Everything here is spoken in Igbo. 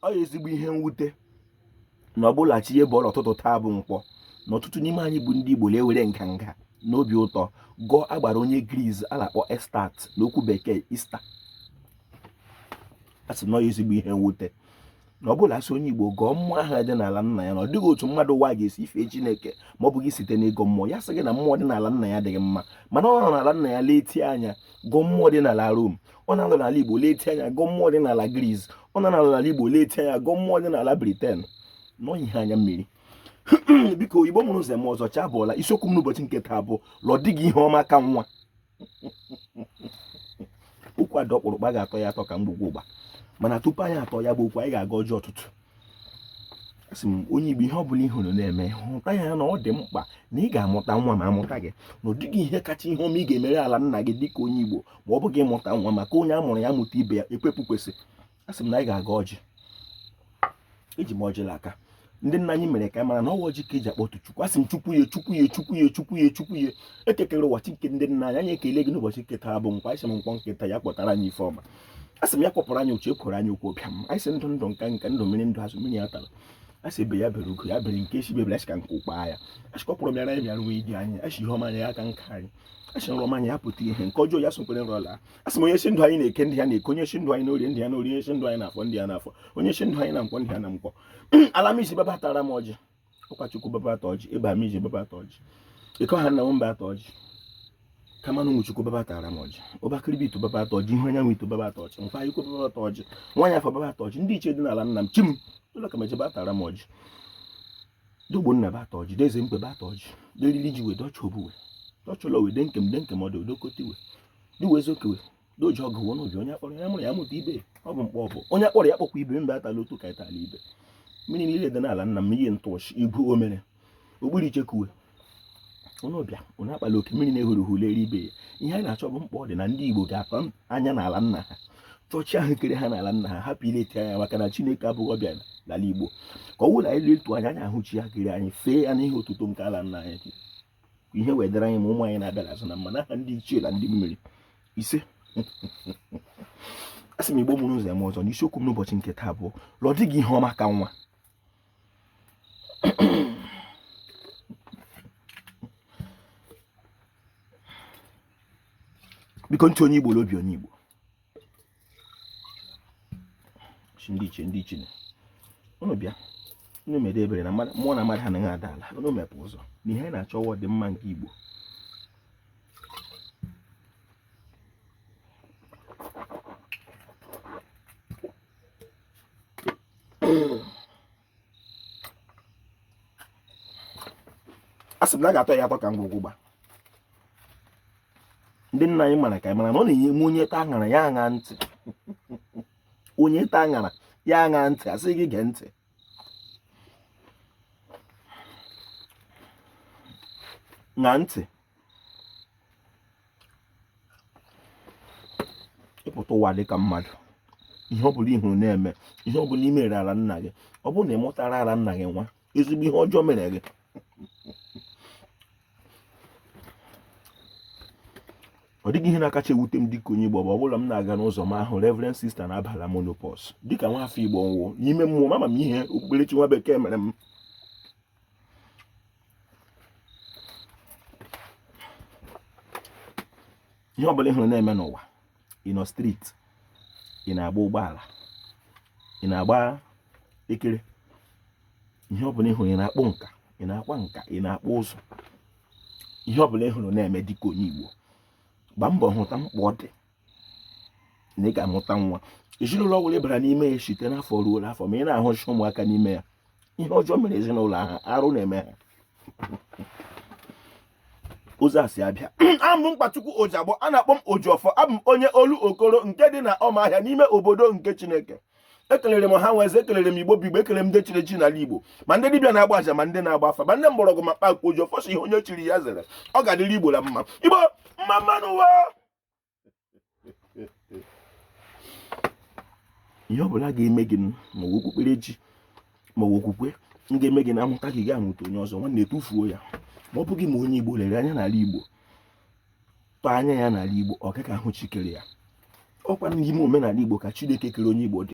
ọ ezigbo ihe mwute na ọbụla chi ihe bọọlụ ọtụtụ taa bụ nkwọ na ọtụtụ n'ime anyị bụ ndị Igbo na-ewere nganga n'obi ụtọ gụọ agbara onye Greece a na-akpọ Estat n'okwu bekee Ista. A sị na ọ ezigbo ihe mwute na ọbụla asị onye Igbo gụọ mmụọ ahụ dị n'ala nna ya na ọ dịghị otu mmadụ ụwa ga-esi fee Chineke ma ọ bụghị site n'ịgụ mmụọ. Ya sị gị na mmụọ dị n'ala nna ya adịghị mma, mana ọ nọ n'ala nna ya letie anya gụọ mmụọ dị n'ala Rome, ọ na-anọ n'ala Igbo letie anya gụọ mmụọ dị n'ala Greece, ọ na-anọ n'ala Igbo letie anya gụọ mmụọ dị n'ala Britain. Nọ ihe anya mmiri biko Igbo mụrụ ụzọ m ọzọ cha abụọla isiokwu m n'ụbọchị nke taa bụ lọ dịghị ihe ọma ka nwa. Okwu ada ọkpụrụkpa ga-atọ ya atọ ka mgbugwu ụgba, mana tupu anyị atọ ya bụ okwu anyị ga-aga ọjọọ ọtụtụ. Asị m onye Igbo ihe ọ bụla ihụrụ na-eme hụta ya na ọ dị mkpa na ị ga-amụta nwa ma amụta gị na ọ dịghị ihe kacha ihe ọma ị ga-emere ala nna gị dịka onye Igbo ma ọ bụghị ịmụta nwa, maka onye a mụrụ ya mụta ibe ya ekwepụ kwesị. Asị m na anyị ga-aga ọjị. Eji m ọjị aka ndị nna anyị mere ka anyị mara na ọwa ọjị ka eji akpọtụ Chukwu. Asị m Chukwu ya Chukwu ya Chukwu ya Chukwu ya Chukwu ya ekekere ụwa chi nke ndị nna anyị. Anyị ekele gị n'ụbọchị nke taa bụ nkwa. Asị m nkwọ nkịta ya kpọtara anyị ife ọma. Asị m ya kpọpụrụ anyị uche ekworo anyị okwu ọbịam. Anyị sị ndụ ndụ nka nka ndụ mmiri ndụ azụ mmiri ya tara. Asị ebe ya bere ugo ya bere nke esi bebere asị ka nke ụkpa ya. Asị kọpụrụ m ya na anyị bịara wee iji anyị. Asị ihe ọma anyị aka nka anyị. Asị nrọ ọma anyị ya pụta ihe nke ọjọọ ya sokwere nrọla. Asị m onye si ndụ anyị na-eke ndị ya na-eke, onye si ndụ anyị n'orie ndị ya n'orie, onye si ndụ anyị na-afọ ndị ya n'afọ, onye si ndụ anyị na nkwọ ndị ya na nkwọ. Ala m iji babatara m ọjị, ụkọchukwu babata ọjị, ebe a m iji babata ọjị, ịkọ ha nna m babata ọjị, kama na ụmụchukwu babatara m ọjị, ọbakịrịbịtụ babata ọjị, ihe onyanwụ ito babata ọjị, nkwa ikwu babata ọjị, nwaanyị afọ babata ọjị, ndị iche dị n'ala nna m chi m ụlọ ka meje batara m ọjị, dogbo nna bata ọjị, deze mkpe bata ọjị, deriri ji wee dọcha obuwe dọchụlọ wee de nkem ọdụ odokotiwe diwe ezokewe doji ọgụ wụ n'obi onye akpọrọ ya mụrụ ya mụta ibe. Ọ bụ mkpọ ọbụ onye akpọrọ ya kpọkwa ibe mba atala otu ka ịtala ibe. Mmiri niile dị n'ala nna m ihe ntụọchị ibu o mere ogbiri ichekuwe onye ọbịa onye akpala oke mmiri na-ehuru hulere ibe ya. Ihe anyị na-achọ bụ mkpa ọ dị na ndị Igbo ga-atọ anya n'ala nna ha, chọọchị ahụ kere ha n'ala nna ha, hapụ ileti anya maka na Chineke abụghị ọbịa n'ala Igbo. Ka ọ bụrụ na anyị letu anya anyị ahụ chi ya kere anyị fee ya n'ihe otuto nke ala nna anyị ihe wedara anyị ma ụmụ anyị na-abịa azụ na mma n'aha ndị ichie na ndị mmiri ise. Asị m Igbo mụrụ ụzọ eme ọzọ n'isiokwu m n'ụbọchị nke taa bụ lọ dịghị ihe ọma ka nwa. Biko ntị onye Igbo n'obi onye Igbo, ndị ichie unu bịa unu mede ebere na mmụọ na mmadụ ha anaghị ada ala, unu mepụ ụzọ na ihe anyị na-achọ ọwụ dị mma nke Igbo. Asị m na a ga-atọ ya atọ ka ngwugwu gba. Ndị nna anyị mara ka anyị mara na ọ na-enye onye taa aṅara ya aṅa ntị. Onye taa aṅara ya aṅa ntị, asị gị gee ntị. Na ntị ịpụta ụwa dị ka mmadụ, ihe ọ bụla ihụrụ na-eme, ihe ọ bụla imere ala nna gị, ọ bụrụ na ị mụtara ala nna gị nwa ezigbo ihe ọjọọ mere gị, ọ dịghị ihe na-akacha ewute m dịka onye Igbo ọ bụla m na-aga n'ụzọ m ahụ Reverend Sister na-abala monopause dịka nwafọ Igbo nwụọ n'ime mmụọ mama m ihe okpukperechi nwa bekee mere m. Ihe ọ bụla ịhụrụ na-eme n'ụwa, ị nọ street, ị na-agba ụgbọala, ị na-agba ekere, ihe ọ bụla ịhụrụ, ị na-akpụ nka, ị na-akwa nka, ị na-akpụ ụzọ, ihe ọ bụla ịhụrụ na-eme dịka onye Igbo, gbaa mbọ hụta mkpa ọ dị na ị ga-amụta nwa. Ezinụlọ ọbụla bara n'ime ya site n'afọ ruo n'afọ, ma ị na-ahụcha ụmụaka n'ime ya, ihe ọjọọ mere ezinụlọ ahụ, arụ na-eme ha. Ụzọ a si abịa. Abụ m Mkpachukwu Ojiagbọ, a na-akpọ m Ojiọfọ. Abụ m onye olu okoro nke dị na Ọmahịa n'ime obodo nke Chineke. Ekelere m ha nweze, ekelere m Igbo bụ Igbo, ekelere m ndị chiri chi n'ala Igbo, ma ndị dibịa na-agba aja ma ndị na-agba afa, ma ndị mgbọrọgwụ ma mkpa akwụkwọ. Ojiọfọ si ihe onye chiri ya zere, ọ ga-adịrị Igbo na mma. Igbo mma mma n'ụwa. Ihe ọ bụla ga-eme gị ma ọ okpukperechi ma ọ okwukwe m ga-eme gị na amụta gị ga-amụta onye ọzọ, nwanne etufuo ya. Ma ọ bụghị ma onye Igbo lere anya n'ala Igbo, tọọ anya ya n'ala Igbo, ọ gaghị ahụ chi kere ya. Ọkwa n'ime omenala Igbo ka Chineke kere onye Igbo dị.